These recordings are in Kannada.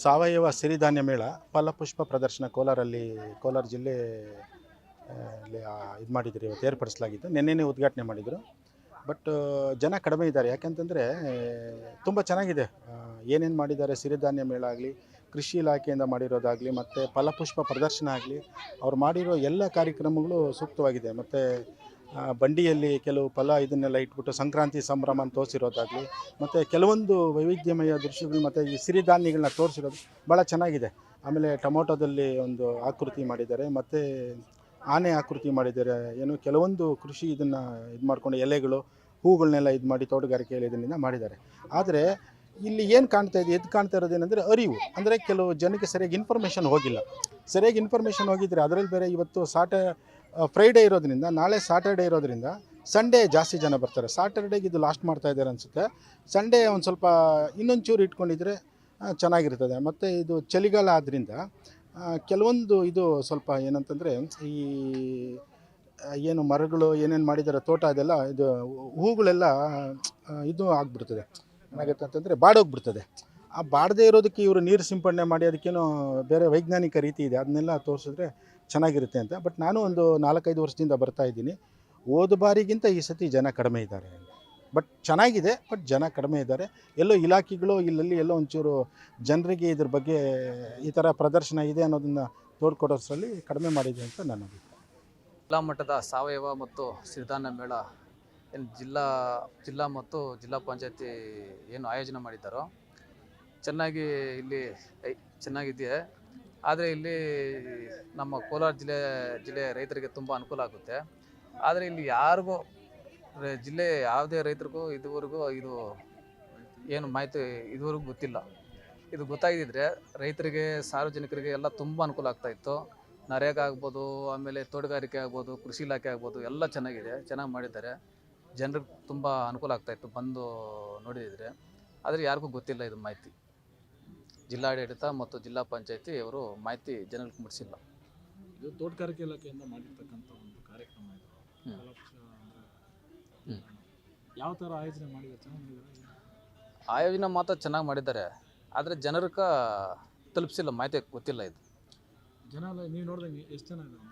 ಸಾವಯವ ಸಿರಿಧಾನ್ಯ ಮೇಳ ಫಲಪುಷ್ಪ ಪ್ರದರ್ಶನ ಕೋಲಾರ ಜಿಲ್ಲೆ ಇದು ಮಾಡಿದ್ರು, ಇವತ್ತು ಏರ್ಪಡಿಸಲಾಗಿತ್ತು. ನಿನ್ನೆನೇ ಉದ್ಘಾಟನೆ ಮಾಡಿದರು. ಬಟ್ ಜನ ಕಡಿಮೆ ಇದ್ದಾರೆ. ಯಾಕೆಂತಂದರೆ ತುಂಬ ಚೆನ್ನಾಗಿದೆ. ಏನೇನು ಮಾಡಿದ್ದಾರೆ, ಸಿರಿಧಾನ್ಯ ಮೇಳ ಆಗಲಿ, ಕೃಷಿ ಇಲಾಖೆಯಿಂದ ಮಾಡಿರೋದಾಗಲಿ, ಮತ್ತು ಫಲಪುಷ್ಪ ಪ್ರದರ್ಶನ ಆಗಲಿ, ಅವ್ರು ಮಾಡಿರೋ ಎಲ್ಲ ಕಾರ್ಯಕ್ರಮಗಳು ಸೂಕ್ತವಾಗಿದೆ. ಮತ್ತು ಬಂಡಿಯಲ್ಲಿ ಕೆಲವು ಇದನ್ನೆಲ್ಲ ಇಟ್ಬಿಟ್ಟು ಸಂಕ್ರಾಂತಿ ಸಂಭ್ರಮ ತೋರಿಸಿರೋದಾಗಲಿ, ಮತ್ತು ಕೆಲವೊಂದು ವೈವಿಧ್ಯಮಯ ದೃಶ್ಯಗಳು ಮತ್ತು ಈ ಸಿರಿಧಾನ್ಯಗಳನ್ನ ತೋರಿಸಿರೋದು ಭಾಳ ಚೆನ್ನಾಗಿದೆ. ಆಮೇಲೆ ಟೊಮೊಟೊದಲ್ಲಿ ಒಂದು ಆಕೃತಿ ಮಾಡಿದ್ದಾರೆ, ಮತ್ತು ಆನೆ ಆಕೃತಿ ಮಾಡಿದ್ದಾರೆ. ಏನು ಕೆಲವೊಂದು ಕೃಷಿ ಇದನ್ನು ಇದು ಮಾಡಿಕೊಂಡು ಎಲೆಗಳು ಹೂಗಳನ್ನೆಲ್ಲ ಇದು ಮಾಡಿ ತೋಟಗಾರಿಕೆಯಲ್ಲಿ ಇದನ್ನೆಲ್ಲ ಮಾಡಿದ್ದಾರೆ. ಆದರೆ ಇಲ್ಲಿ ಏನು ಕಾಣ್ತಾ ಇದೆ, ಎದ್ದು ಕಾಣ್ತಾ ಇರೋದೇನೆಂದರೆ ಅರಿವು. ಅಂದರೆ ಕೆಲವು ಜನಕ್ಕೆ ಸರಿಯಾಗಿ ಇನ್ಫಾರ್ಮೇಷನ್ ಹೋಗಿಲ್ಲ. ಸರಿಯಾಗಿ ಇನ್ಫಾರ್ಮೇಷನ್ ಹೋಗಿದ್ದರೆ, ಅದರಲ್ಲಿ ಬೇರೆ ಇವತ್ತು ಫ್ರೈಡೇ ಇರೋದ್ರಿಂದ, ನಾಳೆ ಸಾಟರ್ಡೇ ಇರೋದ್ರಿಂದ ಸಂಡೇ ಜಾಸ್ತಿ ಜನ ಬರ್ತಾರೆ. ಸಾಟರ್ಡೇಗೆ ಇದು ಲಾಸ್ಟ್ ಮಾಡ್ತಾ ಇದ್ದಾರೆ ಅನಿಸುತ್ತೆ. ಸಂಡೇ ಒಂದು ಸ್ವಲ್ಪ ಇನ್ನೊಂಚೂರು ಇಟ್ಕೊಂಡಿದ್ರೆ ಚೆನ್ನಾಗಿರ್ತದೆ. ಮತ್ತು ಇದು ಚಳಿಗಾಲ ಆದ್ದರಿಂದ ಕೆಲವೊಂದು ಇದು ಸ್ವಲ್ಪ ಏನಂತಂದರೆ, ಈ ಏನು ಮರಗಳು ಏನೇನು ಮಾಡಿದ್ದಾರೆ ತೋಟ, ಅದೆಲ್ಲ ಇದು ಹೂಗಳೆಲ್ಲ ಇದು ಆಗಿಬಿಡ್ತದೆ. ಏನಾಗುತ್ತೆ ಅಂತಂದರೆ ಬಾಡೋಗ್ಬಿಡ್ತದೆ. ಆ ಬಾಡದೇ ಇರೋದಕ್ಕೆ ಇವರು ನೀರು ಸಿಂಪಡಣೆ ಮಾಡಿ ಅದಕ್ಕೇನೋ ಬೇರೆ ವೈಜ್ಞಾನಿಕ ರೀತಿ ಇದೆ, ಅದನ್ನೆಲ್ಲ ತೋರಿಸಿದ್ರೆ ಚೆನ್ನಾಗಿರುತ್ತೆ ಅಂತ. ಬಟ್ ನಾನು ಒಂದು 4-5 ವರ್ಷದಿಂದ ಬರ್ತಾ ಇದ್ದೀನಿ. ಹೋದ ಬಾರಿಗಿಂತ ಈ ಸತಿ ಜನ ಕಡಿಮೆ ಇದ್ದಾರೆ. ಬಟ್ ಚೆನ್ನಾಗಿದೆ, ಬಟ್ ಜನ ಕಡಿಮೆ ಇದ್ದಾರೆ. ಎಲ್ಲೋ ಇಲಾಖೆಗಳು ಇಲ್ಲಲ್ಲಿ ಎಲ್ಲೋ ಒಂಚೂರು ಜನರಿಗೆ ಇದ್ರ ಬಗ್ಗೆ ಈ ಥರ ಪ್ರದರ್ಶನ ಇದೆ ಅನ್ನೋದನ್ನು ತೋಡ್ಕೊಡೋಷ್ಟರಲ್ಲಿ ಕಡಿಮೆ ಮಾಡಿದೆ ಅಂತ ನನ್ನ ಅಭಿಪ್ರಾಯ. ಜಿಲ್ಲಾ ಮಟ್ಟದ ಸಾವಯವ ಮತ್ತು ಸಿರಿಧಾನ್ಯ ಮೇಳ ಏನು ಜಿಲ್ಲಾ ಮತ್ತು ಜಿಲ್ಲಾ ಪಂಚಾಯತಿ ಏನು ಆಯೋಜನೆ ಮಾಡಿದ್ದಾರೋ ಚೆನ್ನಾಗಿ ಇಲ್ಲಿ ಚೆನ್ನಾಗಿದೆ. ಆದರೆ ಇಲ್ಲಿ ನಮ್ಮ ಕೋಲಾರ ಜಿಲ್ಲೆ ರೈತರಿಗೆ ತುಂಬ ಅನುಕೂಲ ಆಗುತ್ತೆ. ಆದರೆ ಇಲ್ಲಿ ಯಾರಿಗೂ ಜಿಲ್ಲೆ ಯಾವುದೇ ರೈತರಿಗೂ ಇದುವರೆಗೂ ಇದು ಏನು ಮಾಹಿತಿ ಇದುವರೆಗೂ ಗೊತ್ತಿಲ್ಲ. ಇದು ಗೊತ್ತಾಗಿದ್ದರೆ ರೈತರಿಗೆ, ಸಾರ್ವಜನಿಕರಿಗೆ ಎಲ್ಲ ತುಂಬ ಅನುಕೂಲ ಆಗ್ತಾಯಿತ್ತು. ನರೇಗಾ ಆಗ್ಬೋದು, ಆಮೇಲೆ ತೋಟಗಾರಿಕೆ ಆಗ್ಬೋದು, ಕೃಷಿ ಇಲಾಖೆ ಆಗ್ಬೋದು, ಎಲ್ಲ ಚೆನ್ನಾಗಿ ಮಾಡಿದ್ದಾರೆ. ಜನರಿಗೆ ತುಂಬ ಅನುಕೂಲ ಆಗ್ತಾಯಿತ್ತು ಬಂದು ನೋಡಿದರೆ. ಆದರೆ ಯಾರಿಗೂ ಗೊತ್ತಿಲ್ಲ ಇದು ಮಾಹಿತಿ. ಜಿಲ್ಲಾಡಳಿತ ಮತ್ತು ಜಿಲ್ಲಾ ಪಂಚಾಯತಿ ಅವರು ಮಾಹಿತಿ ಜನರಿಗೆ ಮುಟ್ಟಿಸಿಲ್ಲ. ಇದು ತೋಟಗಾರಿಕೆ ಇಲಾಖೆಯಿಂದ ಮಾಡಿರ್ತಕ್ಕಂಥ ಒಂದು ಕಾರ್ಯಕ್ರಮ ಇದು. ಯಾವ ಥರ ಆಯೋಜನೆ ಮಾಡಿದ್ದಾರೆ? ಚೆನ್ನಾಗಿ ಆಯೋಜನೆ ಮಾತ್ರ ಚೆನ್ನಾಗಿ ಮಾಡಿದ್ದಾರೆ, ಆದರೆ ಜನರಿಗೆ ತಲುಪಿಸಿಲ್ಲ, ಮಾಹಿತಿ ಗೊತ್ತಿಲ್ಲ. ಇದು ಜನ ನೀವು ನೋಡಿದಂಗೆ ಎಷ್ಟು ಜನ ಇದ್ದಾರೆ?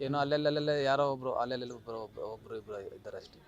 ಏನೋ ಅಲ್ಲೆಲ್ಲ ಯಾರೋ ಒಬ್ಬರು, ಅಲ್ಲೆಲ್ಲ ಒಬ್ಬರು ಇಬ್ಬರು ಇದ್ದಾರೆ ಅಷ್ಟೇ.